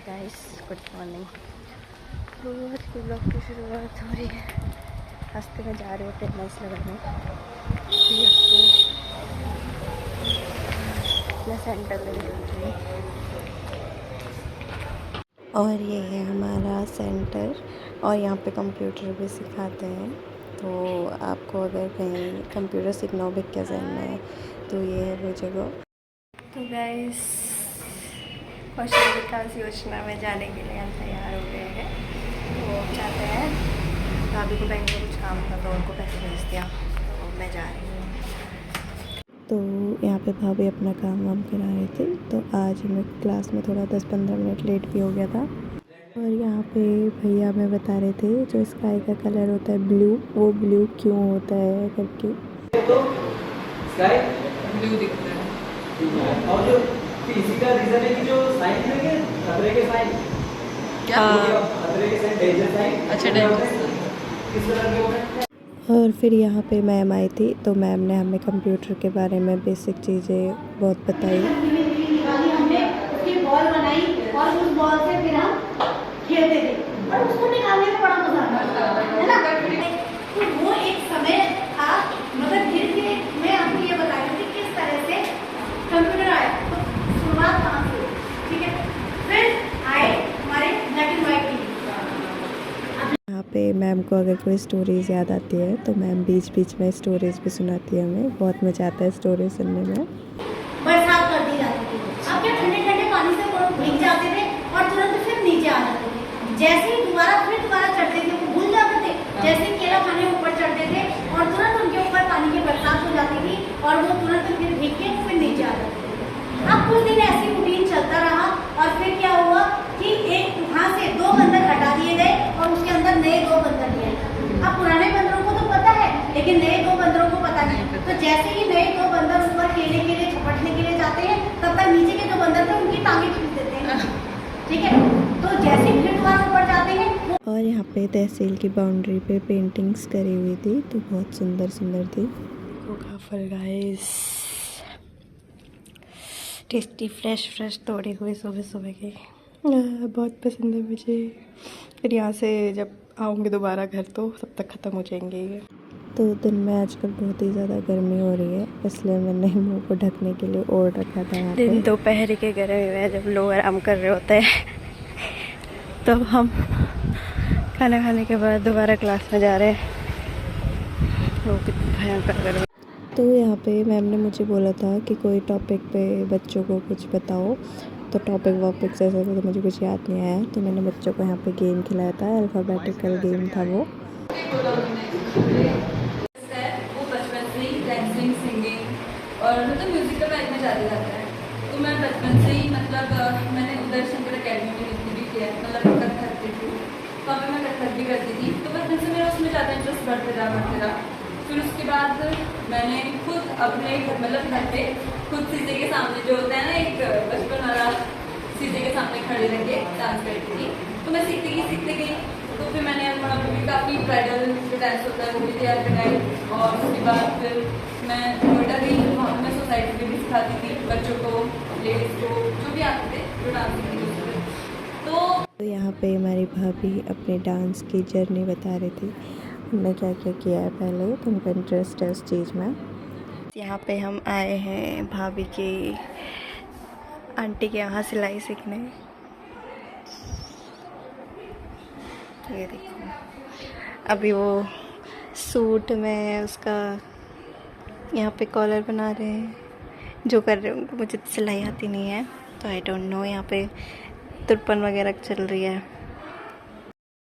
Guys, good morning. तो आज के ब्लॉग की शुरुआत हो रही है। रास्ते में जा रहे हो अटेंडेंस लगाने अपना सेंटर में रही। और ये है हमारा सेंटर और यहाँ पे कंप्यूटर भी सिखाते हैं। तो आपको अगर कहीं कंप्यूटर सीखना हो विज्ञान में तो ये है वो जगह। तो गाइस, कौशल विकास योजना में जाने के लिए हम तैयार हो गए हैं। वो चाहते हैं, भाभी को बैंक में कुछ काम था तो उनको पैसे भेज दिया, तो मैं जा रही हूँ। तो यहाँ पे भाभी अपना काम वाम करा रही थी। तो आज मैं क्लास में थोड़ा 10-15 मिनट लेट भी हो गया था। और यहाँ पे भैया हमें बता रहे थे जो स्काई का कलर होता है ब्लू, वो ब्लू क्यों होता है करके। तो स्काई ब्लू दिखता है और जो इसका रीजन है कि जो साइन है खतरे के साइन क्या खतरे के साइन डेंजर साइन। अच्छा, डेंजर किस तरह के होते हैं। और फिर यहाँ पे मैम आई थी तो मैम ने हमें कंप्यूटर के बारे में बेसिक चीज़ें बहुत बताई। हमने उसकी बॉल बनाई और उस बॉल से फिर हम खेलते थे और उसको निकालने में बड़ा मजा आता है ना। तो वो एक समय था, मगर धीरे धीरे मैं आपको ये बता रही थी किस तरह से कंप्यूटर आया। तो शुरुआत कहाँ से, ठीक है, फिर आए हमारे ब्लैक एंड व्हाइट टीवी। यहाँ पे मैम को अगर कोई स्टोरीज याद आती है तो मैम बीच बीच में स्टोरीज भी सुनाती है हमें। बहुत मज़ा आता है स्टोरी सुनने में। बरसात कर दी जाती थी, अब क्या ठंडे ठंडे पानी से भीग जाते थे और तुरंत फिर नीचे आ जाते थे। जैसे ही दोबारा चढ़ते थे वो भूल जाते थे। जैसे केला खाने ऊपर चढ़ते थे और तुरंत उनके ऊपर पानी की बरसात हो जाती थी और वो तुरंत फिर भीग के फिर नीचे आ जाते थे। अब कुछ दिन ऐसी रूटीन चलता रहा और फिर क्या हुआ कि एक वहाँ से 2 बंदर हटा दिए गए और उसके अंदर नए 2 बंदर लिए। अब पुराने बंदरों को तो पता है लेकिन नए 2 बंदरों को पता नहीं। तो जैसे ही नए 2 बंदर ऊपर खेलने के लिए झपटने के लिए जाते हैं तब तक नीचे के जो बंदर थे उनकी टांगे खींच देते हैं, ठीक है। तो जैसे ही फिर दोबारा ऊपर जाते हैं। और यहाँ पे तहसील की बाउंड्री पे पेंटिंग्स करी हुई थी तो बहुत सुंदर सुंदर थी। फल गाइस, टेस्टी फ्रेश तोड़े हुए सुबह सुबह के बहुत पसंद है मुझे। फिर यहाँ से जब आऊँगी दोबारा घर तो तब तक ख़त्म हो जाएंगे ये। तो दिन में आजकल बहुत ही ज़्यादा गर्मी हो रही है, इसलिए मैंने मुँह को ढकने के लिए ओढ़ रखा था यहाँ पे। दिन दोपहर के गर्मी में जब लोग आराम कर रहे होते हैं तब हम खाना खाने के बाद दोबारा क्लास में जा रहे हैं। वो कितनी भयंकर गर्मी। तो यहाँ पे मैम ने मुझे बोला था कि कोई टॉपिक पे बच्चों को कुछ बताओ। तो टॉपिक से तो मुझे कुछ याद नहीं आया, तो मैंने बच्चों को यहाँ पे गेम खिलाया था। अल्फ़ाबेटिकल गेम था वो बचपन से ही डांसिंग, सिंगिंग और मतलब म्यूजिकल लाइन में ज़्यादा जाता है। तो मैं बचपन से ही मैंने उदय शंकर अकेडमी में भी किया, मतलब कथक थी तो वहाँ पर मैं कथक भी करती थी। तो बचपन से मेरा उसमें ज़्यादा इंटरेस्ट बढ़ते रहा। फिर उसके बाद मैंने खुद अपने घर पे खुद शीशे के सामने जो होता है ना एक बचपन वाला, शीशे के सामने खड़े रह के डांस करती थी। तो मैं सीखते गई। तो फिर मैंने वहाँ पर भी काफ़ी ब्राइडल जो डांस होता है वो भी तैयार कराई। और उसके बाद फिर मैं नोएडा गई, वहाँ पर मैं सोसाइटी में भी सिखाती थी बच्चों को, लेडीज़ को, जो भी आते थे जो डांस सीखती थी। तो यहाँ पे हमारी भाभी अपने डांस की जर्नी बता रही थी, हमने क्या क्या किया है पहले, तो उनका इंटरेस्ट है उस चीज़ में। यहाँ पे हम आए हैं भाभी की आंटी के यहाँ सिलाई सीखने। ये देखो, अभी वो सूट में उसका यहाँ पे कॉलर बना रहे हैं। जो कर रहे हैं उनको, मुझे सिलाई आती नहीं है तो आई डोंट नो। यहाँ पे तुरपन वगैरह चल रही है।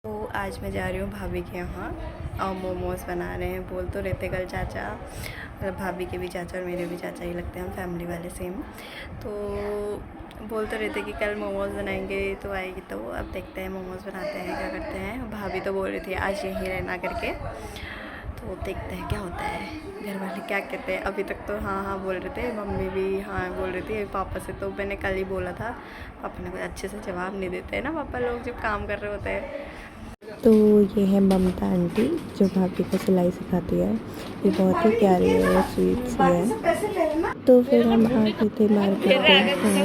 तो आज मैं जा रही हूँ भाभी के यहाँ और मोमोज़ बना रहे हैं। बोल तो रहते कल चाचा, मतलब भाभी के भी चाचा और मेरे भी चाचा ही लगते हैं, हम फैमिली वाले सेम। तो बोल तो रहते कि कल मोमोज़ बनाएंगे तो आएगी। तो अब देखते हैं मोमोज़ बनाते हैं क्या करते हैं। भाभी तो बोल रही थी आज यहीं रहना करके, तो देखते हैं क्या होता है, घर वाले क्या कहते हैं। अभी तक तो हाँ बोल रहे थे, मम्मी भी हाँ बोल रही थी। पापा से तो मैंने कल ही बोला था, पापा ने कुछ अच्छे से जवाब नहीं देते हैं ना पापा लोग जब काम कर रहे होते हैं। तो ये है ममता आंटी जो भाभी को सिलाई सिखाती है। ये बहुत ही प्यारी है, स्वीट सी है। तो फिर हम आ गए थे मार्केट पे।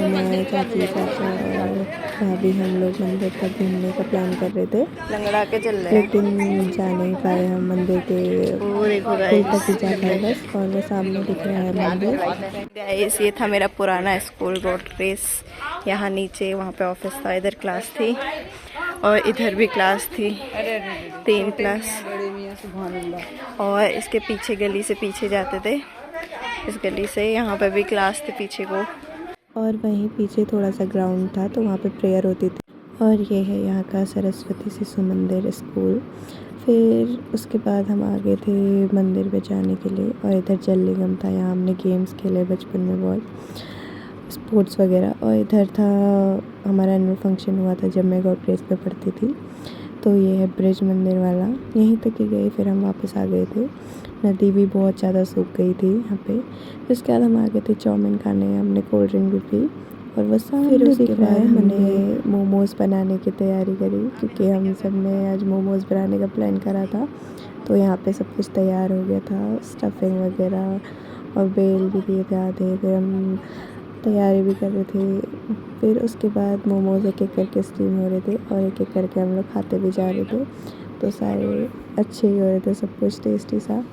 मैं, चाची, चाचा और भाभी हम लोग मंदिर तक घूमने का प्लान कर रहे थे, लंगड़ा के चल रहे हैं। लेकिन जा नहीं पाए हम। मंदिर के वो देखो पुल तक ही जा पाए बस, और वो सामने दिख रहा है मंदिर। गाइस, ये था मेरा पुराना स्कूल रोड रेस। यहाँ नीचे वहाँ पे ऑफिस था, इधर क्लास थी और इधर भी क्लास थी, 3 क्लास। और इसके पीछे गली से पीछे जाते थे, इस गली से यहाँ पे भी क्लास थी पीछे को। और वहीं पीछे थोड़ा सा ग्राउंड था, तो वहाँ पे प्रेयर होती थी। और ये है यहाँ का सरस्वती शिशु मंदिर स्कूल। फिर उसके बाद हम आ गए थे मंदिर पे जाने के लिए, और इधर जल निगम था। यहाँ हमने गेम्स खेले बचपन में बहुत, स्पोर्ट्स वगैरह। और इधर था हमारा एनुअल फंक्शन हुआ था जब मैं गौरप्रेस में पढ़ती थी। तो ये है ब्रिज मंदिर वाला, यहीं तक ही गए, फिर हम वापस आ गए थे। नदी भी बहुत ज़्यादा सूख गई थी यहाँ पे। फिर उसके बाद हम आ गए थे चाउमीन खाने, हमने कोल्ड ड्रिंक भी पी, और बस फिर उसके बाद हमने मोमोज़ बनाने की तैयारी करी, क्योंकि हम सब ने आज मोमोज़ बनाने का प्लान करा था। तो यहाँ पे सब कुछ तैयार हो गया था, स्टफिंग वगैरह, और बेल भी दिए थे आधे। फिर हम तैयारी भी कर रहे थे। फिर उसके बाद मोमोज़ एक एक करके स्टीम हो रहे थे, और एक एक करके हम लोग खाते भी जा रहे थे। तो सारे अच्छे ही हो रहे थे, सब कुछ टेस्टी सा।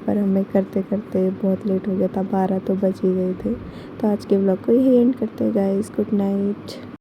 पर हमें करते करते बहुत लेट हो गया था, 12 तो बज ही गए थे। तो आज के ब्लॉग को यही एंड करते हैं गाइस। Good night.